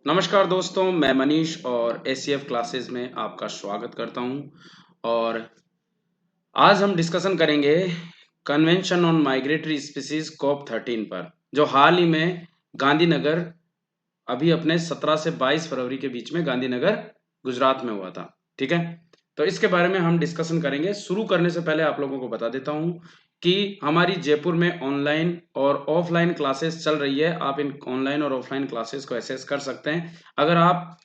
नमस्कार दोस्तों, मैं मनीष और एसीएफ क्लासेस में आपका स्वागत करता हूं। और आज हम डिस्कशन करेंगे convention on migratory species COP 13 पर, जो हाल ही में गांधीनगर अभी अपने 17 से 22 फरवरी के बीच में गांधीनगर गुजरात में हुआ था। ठीक है, तो इसके बारे में हम डिस्कशन करेंगे। शुरू करने से पहले आप लोगों को बता देता हूं कि हमारी जयपुर में ऑनलाइन और ऑफलाइन क्लासेस चल रही है। आप इन ऑनलाइन और ऑफलाइन क्लासेस को एक्सेस कर सकते हैं अगर आप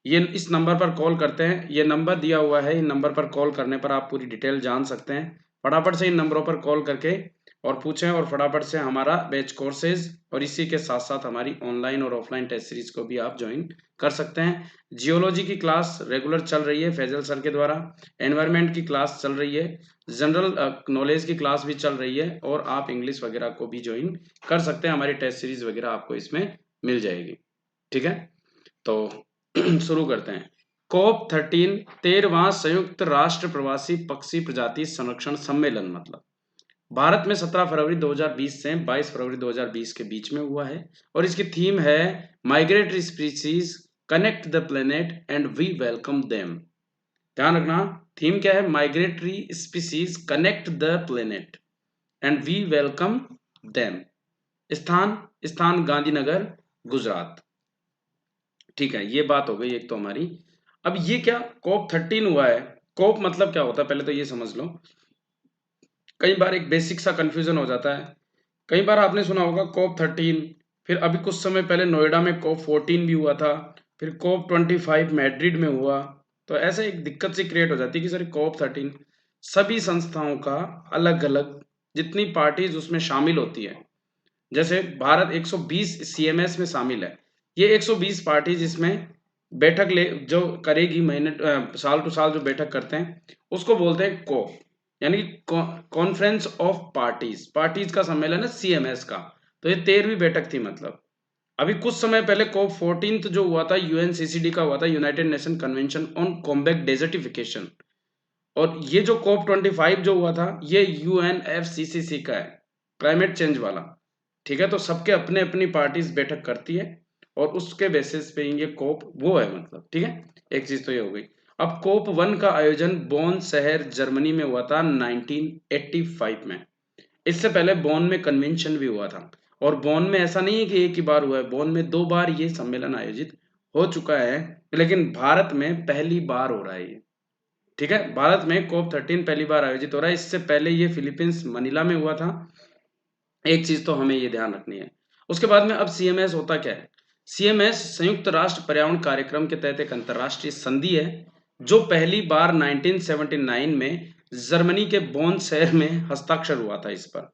ये इस नंबर पर कॉल करते हैं। ये नंबर दिया हुआ है, इन नंबर पर कॉल करने पर आप पूरी डिटेल जान सकते हैं। फटाफट से इन नंबरों पर कॉल करके और पूछें और फटाफट से हमारा बैच कोर्सेज और इसी के साथ साथ हमारी ऑनलाइन और ऑफलाइन टेस्ट सीरीज को भी आप ज्वाइन कर सकते हैं। जियोलॉजी की क्लास रेगुलर चल रही है फैजल सर के द्वारा, एनवायरमेंट की क्लास चल रही है, जनरल नॉलेज की क्लास भी चल रही है और आप इंग्लिश वगैरह को भी ज्वाइन कर सकते हैं। हमारी टेस्ट सीरीज वगैरह आपको इसमें मिल जाएगी। ठीक है, तो शुरू करते हैं। कॉप 13 13वां संयुक्त राष्ट्र प्रवासी पक्षी प्रजाति संरक्षण सम्मेलन मतलब भारत में 17 फरवरी 2020 से 22 फरवरी 2020 के बीच में हुआ है और इसकी थीम है migratory species connect the planet and we welcome them. ध्यान रखना, थीम क्या है? Migratory species connect the planet and we welcome them. स्थान स्थान गांधीनगर गुजरात। ठीक है, ये बात हो गई एक तो हमारी। अब ये क्या कॉप 13 हुआ है? कॉप मतलब क्या होता है पहले तो ये समझ लो। कई बार एक बेसिक सा कंफ्यूजन हो जाता है। कई बार आपने सुना होगा कॉप 13, फिर अभी कुछ समय पहले नोएडा में कॉप 14 भी हुआ था, फिर कॉप 25 मैड्रिड में हुआ। तो ऐसे एक दिक्कत सी क्रिएट हो जाती है कि सर कॉप 13 सभी संस्थाओं का अलग अलग जितनी पार्टीज उसमें शामिल होती है। जैसे भारत 120 सीएमएस में शामिल है। ये 120 पार्टीज इसमें बैठक ले जो करेगी महीने साल टू साल जो बैठक करते हैं उसको बोलते हैं कॉप, यानी कॉन्फ्रेंस ऑफ पार्टीज। पार्टीज का सम्मेलन है सीएमएस का। तो ये 13वीं बैठक थी। मतलब अभी कुछ समय पहले कॉप 14 जो हुआ था यूएनसीसीडी का हुआ था, United nation convention on combat desertification. और ये जो कॉप 25 जो हुआ था ये यूएनएफसीसीसी का है, क्लाइमेट चेंज वाला। ठीक है, तो सबके अपने अपनी पार्टीज बैठक करती है और उसके बेसिस पे ये कोप वो है मतलब। ठीक है, एक चीज तो ये हो गई। अब कोप 1 का आयोजन बोन शहर जर्मनी में हुआ था 1985 में। इससे पहले बोन में कन्वेंशन भी हुआ था। और बोन में ऐसा नहीं है कि एक ही बार हुआ है, बोन में 2 बार ये सम्मेलन आयोजित हो चुका है, लेकिन भारत में पहली बार हो रहा है ये। ठीक है, भारत में कोप 13 पहली बार आयोजित हो रहा है। इससे पहले ये फिलीपींस मनीला में हुआ था। एक चीज तो हमें ये ध्यान रखनी है। उसके बाद में अब सीएमएस होता क्या है? सीएमएस संयुक्त राष्ट्र पर्यावरण कार्यक्रम के तहत एक अंतरराष्ट्रीय संधि है जो पहली बार 1979 में जर्मनी के बोन शहर में हस्ताक्षर हुआ था इस पर।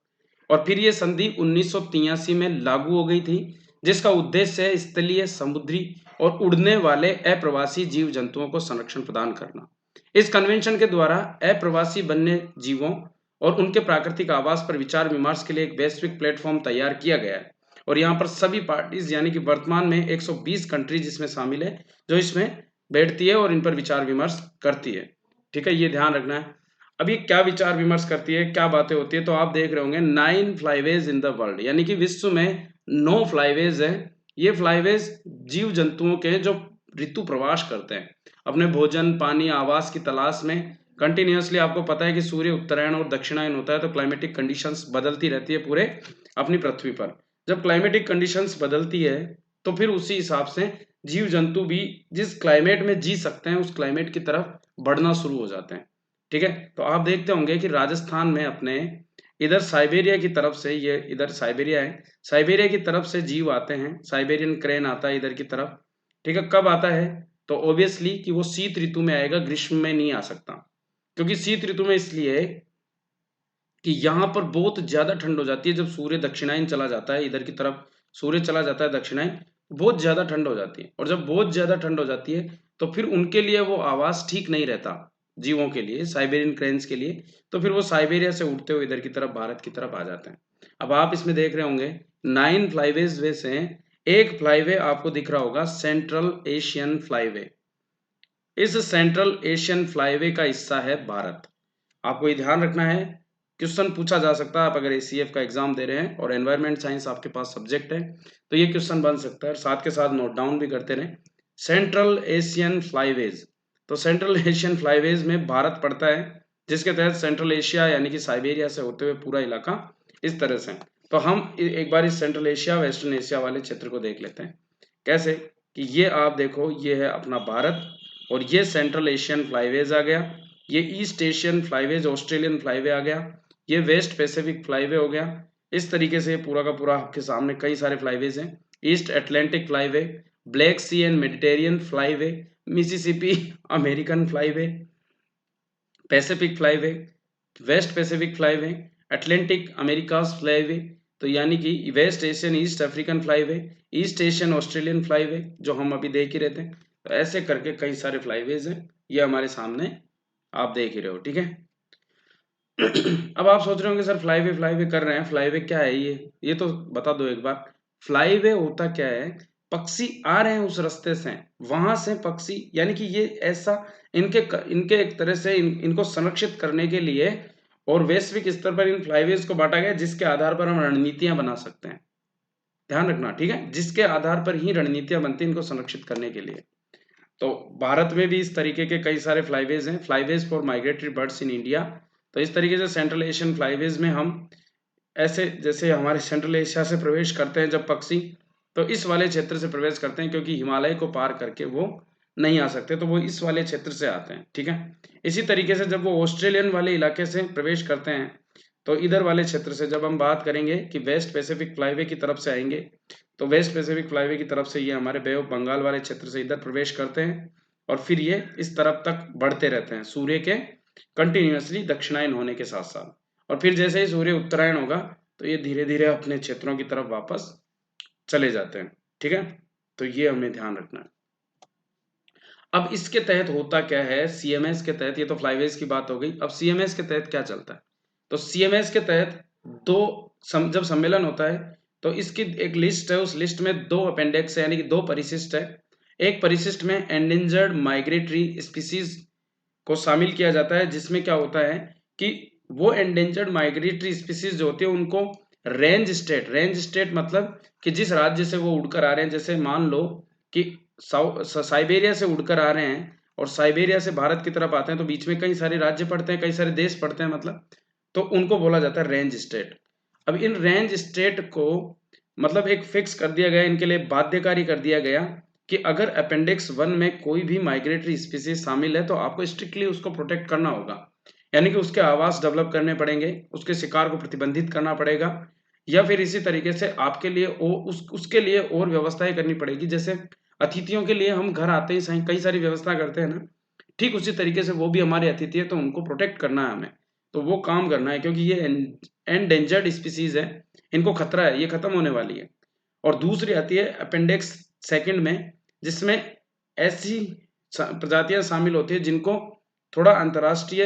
और फिर ये संधि 1983 में लागू हो गई थी, जिसका उद्देश्य है स्थलीय, समुद्री और उड़ने वाले अप्रवासी जीव जंतुओं को संरक्षण प्रदान करना। इस कन्वेंशन के द्वारा अप्रवासी वन्य जीवों और उनके प्राकृतिक आवास पर विचार विमर्श के लिए एक वैश्विक प्लेटफॉर्म तैयार किया गया है। और यहाँ पर सभी पार्टीज यानी कि वर्तमान में 120 कंट्रीज इसमें शामिल है जो इसमें बैठती है और इन पर विचार विमर्श करती है। ठीक है, ये ध्यान रखना है। अब ये क्या विचार विमर्श करती है, क्या बातें होती है, तो आप देख रहे होंगे 9 फ्लाईवेज इन द वर्ल्ड, यानी कि विश्व में 9 फ्लाईवेज है। ये फ्लाईवेज जीव जंतुओं के जो ऋतु प्रवास करते हैं अपने भोजन, पानी, आवास की तलाश में कंटिन्यूअसली। आपको पता है कि सूर्य उत्तरायण और दक्षिणायन होता है तो क्लाइमेटिक कंडीशंस बदलती रहती है पूरे अपनी पृथ्वी पर। जब क्लाइमेटिक कंडीशंस बदलती है तो फिर उसी हिसाब से जीव जंतु भी जिस क्लाइमेट में जी सकते हैं उस क्लाइमेट की तरफ बढ़ना शुरू हो जाते हैं। ठीक है, तो आप देखते होंगे कि राजस्थान में अपने इधर साइबेरिया की तरफ से, ये इधर साइबेरिया है, साइबेरिया की तरफ से जीव आते हैं। साइबेरियन क्रेन आता है इधर की तरफ। ठीक है, कब आता है? तो ऑब्वियसली कि वो शीत ऋतु में आएगा, ग्रीष्म में नहीं आ सकता। क्योंकि शीत ऋतु में इसलिए कि यहाँ पर बहुत ज्यादा ठंड हो जाती है। जब सूर्य दक्षिणायन चला जाता है, इधर की तरफ सूर्य चला जाता है दक्षिणायन, बहुत ज्यादा ठंड हो जाती है। और जब बहुत ज्यादा ठंड हो जाती है तो फिर उनके लिए वो आवास ठीक नहीं रहता, जीवों के लिए, साइबेरियन क्रेन्स के लिए। तो फिर वो साइबेरिया से उड़ते हुए इधर की तरफ भारत की तरफ आ जाते हैं। अब आप इसमें देख रहे होंगे 9 फ्लाईवेज वे से एक फ्लाईवे आपको दिख रहा होगा सेंट्रल एशियन फ्लाईवे। इस सेंट्रल एशियन फ्लाईवे का हिस्सा है भारत। आपको ये ध्यान रखना है क्वेश्चन पूछा जा सकता है। आप अगर ACF का एग्जाम दे रहे हैं और एनवायरमेंट साइंस आपके पास सब्जेक्ट है तो ये क्वेश्चन बन सकता है। साथ के साथ नोट डाउन भी करते रहें। सेंट्रल एशियन फ्लाईवेज, तो सेंट्रल एशियन फ्लाईवेज में भारत पड़ता है, जिसके तहत सेंट्रल एशिया यानी कि साइबेरिया से होते हुए पूरा इलाका इस तरह से। तो हम एक बार इस सेंट्रल एशिया वेस्टर्न एशिया वाले क्षेत्र को देख लेते हैं। कैसे कि ये आप देखो, ये है अपना भारत और ये सेंट्रल एशियन फ्लाईवेज आ गया, ये East Asian flyways Australian flyway आ गया, ये वेस्ट पैसिफिक फ्लाईवे हो गया। इस तरीके से पूरा का पूरा आपके सामने कई सारे फ्लाईवेज हैं। East Atlantic flyway, Black Sea and Mediterranean flyway, Mississippi American flyway, Pacific flyway, West Pacific flyway, Atlantic Americas flyway, तो यानी कि West Asian East African flyway, East Asian Australian flyway जो हम अभी देख ही रहते हैं। तो ऐसे करके कई सारे फ्लाईवेज हैं, ये हमारे सामने आप देख ही रहे हो, ठीक है। अब आप सोच रहे होंगे सर फ्लाईवे फ्लाईवे कर रहे हैं, फ्लाईवे क्या है ये तो बता दो एक बार। फ्लाईवे होता क्या है, पक्षी आ रहे हैं उस रास्ते से, वहां से पक्षी यानी कि ये ऐसा इनके एक तरह से इनको संरक्षित करने के लिए और वैश्विक स्तर पर इन फ्लाईवेज को बांटा गया, जिसके आधार पर हम रणनीतियां बना सकते हैं। ध्यान रखना, ठीक है, जिसके आधार पर ही रणनीतियां बनती हैं इनको संरक्षित करने के लिए। तो भारत में भी इस तरीके के कई सारे फ्लाईवेज हैं, फ्लाईवेज for migratory birds in India. तो इस तरीके से सेंट्रल एशियन फ्लाईवेज में हम ऐसे, जैसे हमारे सेंट्रल एशिया से प्रवेश करते हैं जब पक्षी, तो इस वाले क्षेत्र से प्रवेश करते हैं, क्योंकि हिमालय को पार करके वो नहीं आ सकते, तो वो इस वाले क्षेत्र से आते हैं, ठीक है। इसी तरीके से जब वो ऑस्ट्रेलियन वाले इलाके से प्रवेश करते हैं, तो इधर वाले क्षेत्र से जब हम बात करेंगे कि वेस्ट पैसिफिक फ्लाईवे की तरफ से आएंगे, तो वेस्ट पैसिफिक फ्लाईवे की तरफ से ये हमारे बे ऑफ बंगाल वाले क्षेत्र से इधर प्रवेश करते हैं और फिर ये इस तरफ तक बढ़ते रहते हैं सूर्य के कंटिन्यूअसली दक्षिणायन होने के साथ साथ, और फिर जैसे ही सूर्य उत्तरायण होगा तो ये धीरे धीरे अपने क्षेत्रों की तरफ वापस चले जाते हैं, ठीक है। तो ये हमें ध्यान रखना है। अब इसके तहत होता क्या है, CMS के तहत, ये तो फ्लाईवेज की बात हो गई, अब CMS के तहत क्या चलता है। तो CMS के तहत जब सम्मेलन होता है तो इसकी एक लिस्ट है, उस लिस्ट में 2 अपेंडिक्स है, यानी कि 2 परिशिष्ट है। एक परिशिष्ट में एंडेंजर्ड माइग्रेटरी स्पीसीज को शामिल किया जाता है, जिसमें क्या होता है कि वो एंडेंजर्ड माइग्रेटरी स्पीसीज जो होती है उनको रेंज स्टेट मतलब कि जिस राज्य से वो उड़कर आ रहे हैं, जैसे मान लो कि साइबेरिया से उड़कर आ रहे हैं और साइबेरिया से भारत की तरफ आते हैं, तो बीच में कई सारे राज्य पड़ते हैं, कई सारे देश पड़ते हैं मतलब, तो उनको बोला जाता है रेंज स्टेट। अब इन रेंज स्टेट को मतलब एक फिक्स कर दिया गया, इनके लिए बाध्यकारी कर दिया गया कि अगर अपेंडिक्स 1 में कोई भी माइग्रेटरी स्पीसीज शामिल है तो आपको स्ट्रिक्टली उसको प्रोटेक्ट करना होगा, यानी कि उसके आवास डेवलप करने पड़ेंगे, उसके शिकार को प्रतिबंधित करना पड़ेगा, या फिर इसी तरीके से आपके लिए उसके लिए और व्यवस्थाएं करनी पड़ेगी। जैसे अतिथियों के लिए हम घर आते ही कई सारी व्यवस्था करते हैं ना, ठीक उसी तरीके से वो भी हमारे अतिथि है, तो उनको प्रोटेक्ट करना है हमें, तो वो काम करना है, क्योंकि ये एंडेंजर्ड स्पीसीज है, इनको खतरा है, ये खत्म होने वाली है। और दूसरी आती है अपेंडिक्स 2 में, जिसमें ऐसी प्रजातियां शामिल होती है जिनको थोड़ा अंतर्राष्ट्रीय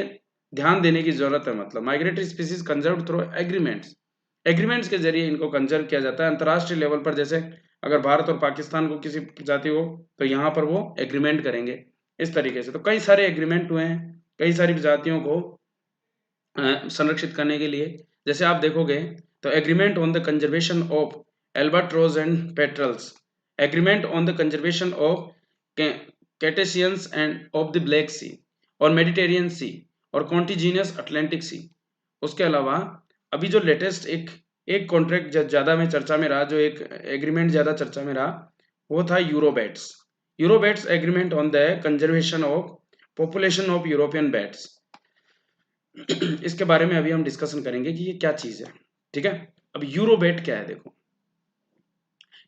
ध्यान देने की जरूरत है, मतलब migratory species conserve through agreements के जरिए इनको कंजर्व किया जाता है अंतर्राष्ट्रीय लेवल पर। जैसे अगर भारत और पाकिस्तान को किसी प्रजाति हो तो यहाँ पर वो एग्रीमेंट करेंगे इस तरीके से। तो कई सारे एग्रीमेंट हुए हैं कई सारी प्रजातियों को संरक्षित करने के लिए। जैसे आप देखोगे तो agreement on the conservation of albatross and petrels, agreement on the conservation of cetaceans and of the Black Sea और मेडिटेरियन सी और कॉन्टिजीनियस अटलांटिक सी। उसके अलावा अभी जो लेटेस्ट एक कॉन्ट्रैक्ट ज्यादा में चर्चा में रहा, जो एक एग्रीमेंट ज्यादा चर्चा में रहा, वो था Eurobats agreement on the conservation of population of European bats. इसके बारे में अभी हम डिस्कशन करेंगे कि ये क्या चीज है, ठीक है। अब यूरोबैट क्या है, देखो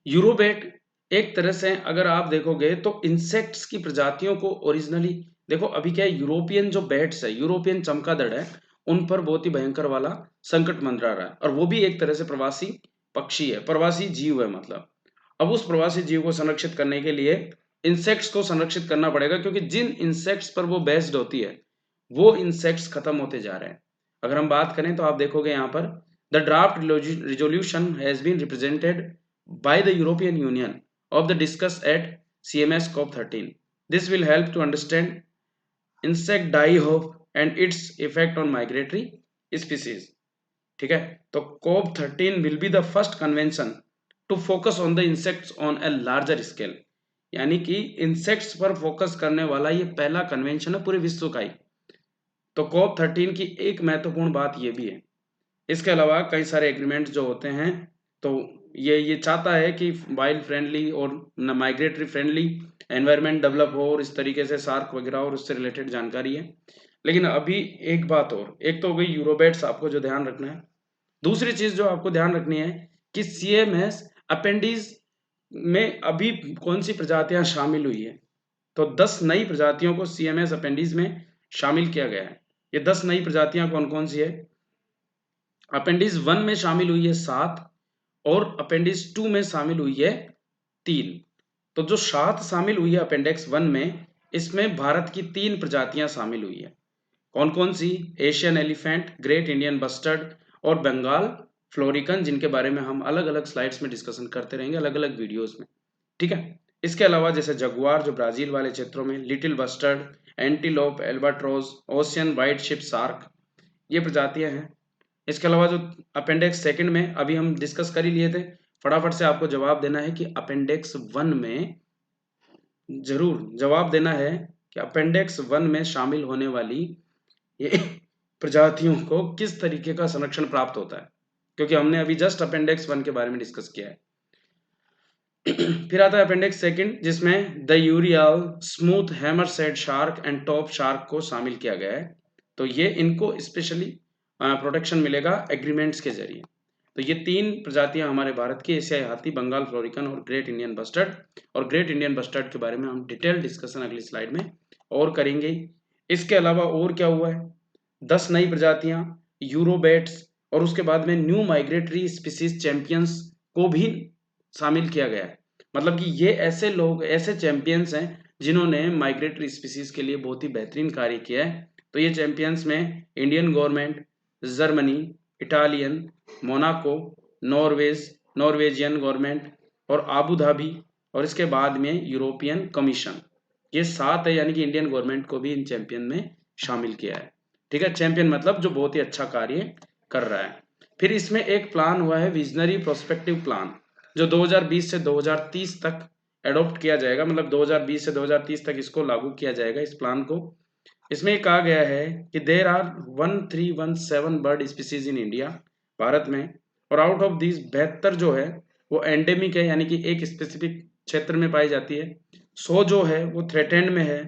यूरोबैट एक तरह से अगर आप देखोगे तो इंसेक्ट्स की प्रजातियों को ओरिजिनली, देखो अभी क्या है, यूरोपियन जो बैट्स है, यूरोपियन चमगादड़ है, उन पर बहुत ही भयंकर वाला संकट मंडरा रहा है, और वो भी एक तरह से प्रवासी पक्षी है, प्रवासी जीव है मतलब। अब उस प्रवासी जीव को संरक्षित करने के लिए इंसेक्ट्स को संरक्षित करना पड़ेगा, क्योंकि जिन इंसेक्ट्स पर वो बेस्ड होती है वो इंसेक्ट्स खत्म होते जा रहे हैं। अगर हम बात करें तो आप देखोगे यहाँ पर the draft resolution has been represented by the European Union of the discuss at CMS COP13. This will help to understand insect die-off and its effect on migratory species. ठीक है। तो COP 13 will be the first convention to focus on the insects on a larger scale, यानी कि insects पर focus करने वाला ये पहला कन्वेंशन है पूरे विश्व का ही। तो COP 13 की एक महत्वपूर्ण बात ये भी है, इसके अलावा कई सारे एग्रीमेंट जो होते हैं, तो ये चाहता है कि वाइल्ड फ्रेंडली और माइग्रेटरी फ्रेंडली एनवायरनमेंट डेवलप हो, और इस तरीके से सार्क वगैरह और उससे रिलेटेड जानकारी है। लेकिन अभी एक बात और, एक तो हो गई यूरोबेट्स, आपको जो ध्यान रखना है। दूसरी चीज जो आपको ध्यान रखनी है कि CMS अपेंडिज में अभी कौन सी प्रजातियां शामिल हुई है। तो 10 नई प्रजातियों को CMS अपेंडिज में शामिल किया गया है। ये 10 नई प्रजातियां कौन कौन सी है? अपेंडिज 1 में शामिल हुई है 7, और अपेंडिक्स 2 में शामिल हुई है 3। तो जो 7 शामिल हुई है अपेंडिक्स 1 में, इसमें भारत की 3 प्रजातियां शामिल हुई है। कौन कौन सी? Asian elephant, great Indian bustard और बंगाल फ्लोरिकन, जिनके बारे में हम अलग अलग स्लाइड्स में डिस्कशन करते रहेंगे, अलग अलग वीडियोस में, ठीक है। इसके अलावा जैसे जगुआर जो ब्राजील वाले क्षेत्रों में, little bustard, antelope, albatross, ocean white tip shark, ये प्रजातियां हैं। इसके अलावा जो अपेंडिक्स 2 में अभी हम डिस्कस कर ही लिए थे, फटाफट से आपको जवाब देना है कि अपेंडिक्स 1 में, जरूर जवाब देना है कि अपेंडिक्स 1 में शामिल होने वाली ये प्रजातियों को किस तरीके का संरक्षण प्राप्त होता है, क्योंकि हमने अभी जस्ट अपेंडिक्स 1 के बारे में डिस्कस किया है। फिर आता है अपेंडिक्स 2, जिसमें the urial, smooth hammerhead shark and tope shark को शामिल किया गया है। तो ये इनको स्पेशली प्रोटेक्शन मिलेगा एग्रीमेंट्स के जरिए। तो ये 3 प्रजातियां हमारे भारत की, एशियाई हाथी, बंगाल फ्लोरिकन और ग्रेट इंडियन बस्टर्ड। और ग्रेट इंडियन बस्टर्ड के बारे में हम डिटेल डिस्कशन अगली स्लाइड में और करेंगे। इसके अलावा और क्या हुआ है? 10 नई प्रजातियां, यूरोबेट्स, और उसके बाद में न्यू माइग्रेटरी स्पीसीज चैंपियंस को भी शामिल किया गया है। मतलब कि ये ऐसे लोग, ऐसे चैंपियंस हैं जिन्होंने माइग्रेटरी स्पीसीज के लिए बहुत ही बेहतरीन कार्य किया है। तो ये चैंपियंस में Indian government, Germany, Italian, Monaco, Norwegian government और आबू धाबी, और इसके बाद में यूरोपियन कमीशन, ये 7 है। यानी कि इंडियन गवर्नमेंट को भी इन चैंपियन में शामिल किया है, ठीक है। चैंपियन मतलब जो बहुत ही अच्छा कार्य कर रहा है। फिर इसमें एक प्लान हुआ है, विजनरी प्रोस्पेक्टिव प्लान, जो 2020 से 2030 तक एडॉप्ट किया जाएगा। मतलब 2020 से 2030 तक इसको लागू किया जाएगा, इस प्लान को। इसमें कहा गया है कि there are 1317 bird species in India, Bharat में, और आउट ऑफ दिस 72 जो है वो एंडेमिक है, यानी कि एक स्पेसिफिक क्षेत्र में पाई जाती है। 100 जो है वो थ्रेटेंड में है,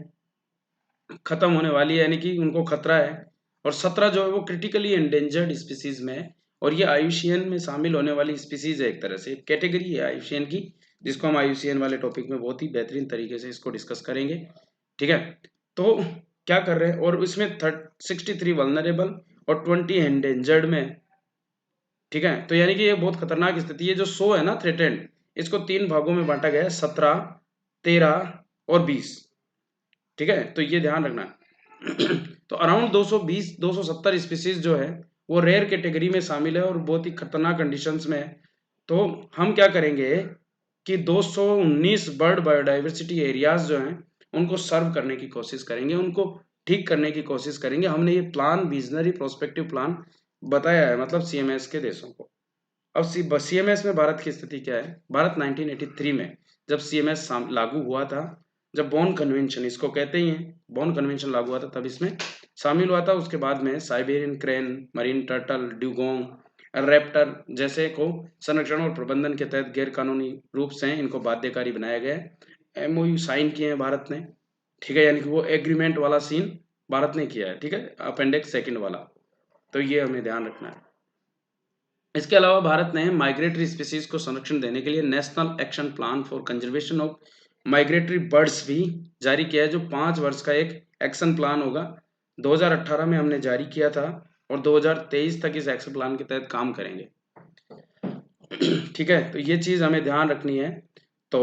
खत्म होने वाली है, यानी कि उनको खतरा है। और 17 जो है वो क्रिटिकली एंडेंजर्ड स्पीसीज में है। और ये IUCN में शामिल होने वाली स्पीसीज है, एक तरह से कैटेगरी है IUCN की, जिसको हम IUCN वाले टॉपिक में बहुत ही बेहतरीन तरीके से इसको डिस्कस करेंगे, ठीक है। तो क्या कर रहे हैं, और इसमें 63 वल्नरेबल और 20 एंडेंजर्ड में, ठीक है। तो यानी कि ये बहुत खतरनाक स्थिति है। जो 100 है ना थ्रेटेंड, इसको 3 भागों में बांटा गया है, 17, 13 और 20, ठीक है। तो ये ध्यान रखना है। तो अराउंड 270 स्पीसीज जो है वो रेयर कैटेगरी में शामिल है और बहुत ही खतरनाक कंडीशंस में है। तो हम क्या करेंगे कि 219 बर्ड बायोडाइवर्सिटी एरियाज जो हैं उनको सर्व करने की कोशिश करेंगे, उनको ठीक करने की कोशिश करेंगे। हमने ये प्लान, विजनरी प्रोस्पेक्टिव प्लान बताया है, मतलब CMS के देशों को। अब CMS में भारत की स्थिति क्या है? भारत 1983 में जब CMS लागू हुआ था, जब बॉन कन्वेंशन इसको कहते ही हैं, बॉन कन्वेंशन लागू हुआ था, तब इसमें शामिल हुआ था। उसके बाद में Siberian crane, marine turtle, dugong, Raptor जैसे को संरक्षण और प्रबंधन के तहत गैर कानूनी रूप से इनको बाध्यकारी बनाया गया है। MOU साइन किए हैं भारत ने, ठीक है। यानी कि वो एग्रीमेंट वाला सीन भारत ने किया है, ठीक है, अपेंडिक्स 2 वाला। तो ये हमें ध्यान रखना है। इसके अलावा भारत ने माइग्रेटरी स्पीसीज को संरक्षण देने के लिए national action plan for conservation of migratory birds भी जारी किया है, जो 5 वर्ष का एक एक्शन प्लान होगा। 2018 में हमने जारी किया था और 2023 तक इस एक्शन प्लान के तहत काम करेंगे, ठीक है। तो ये चीज हमें ध्यान रखनी है। तो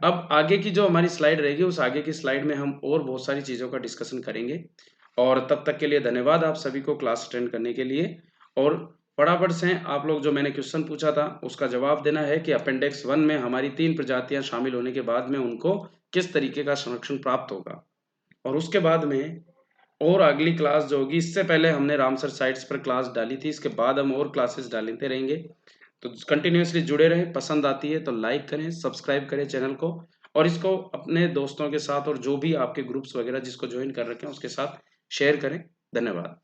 अब आगे की जो हमारी स्लाइड रहेगी, उस आगे की स्लाइड में हम और बहुत सारी चीजों का डिस्कशन करेंगे। और तब तक के लिए धन्यवाद आप सभी को क्लास अटेंड करने के लिए। और फटाफट से आप लोग जो मैंने क्वेश्चन पूछा था उसका जवाब देना है कि अपेंडिक्स 1 में हमारी 3 प्रजातियां शामिल होने के बाद में उनको किस तरीके का संरक्षण प्राप्त होगा। और उसके बाद में और अगली क्लास जो होगी, इससे पहले हमने रामसर साइट्स पर क्लास डाली थी, इसके बाद हम और क्लासेस डालते रहेंगे। तो कंटिन्यूअसली जुड़े रहें। पसंद आती है तो लाइक करें, सब्सक्राइब करें चैनल को, और इसको अपने दोस्तों के साथ और जो भी आपके ग्रुप्स वगैरह जिसको ज्वाइन कर रखे हैं उसके साथ शेयर करें। धन्यवाद।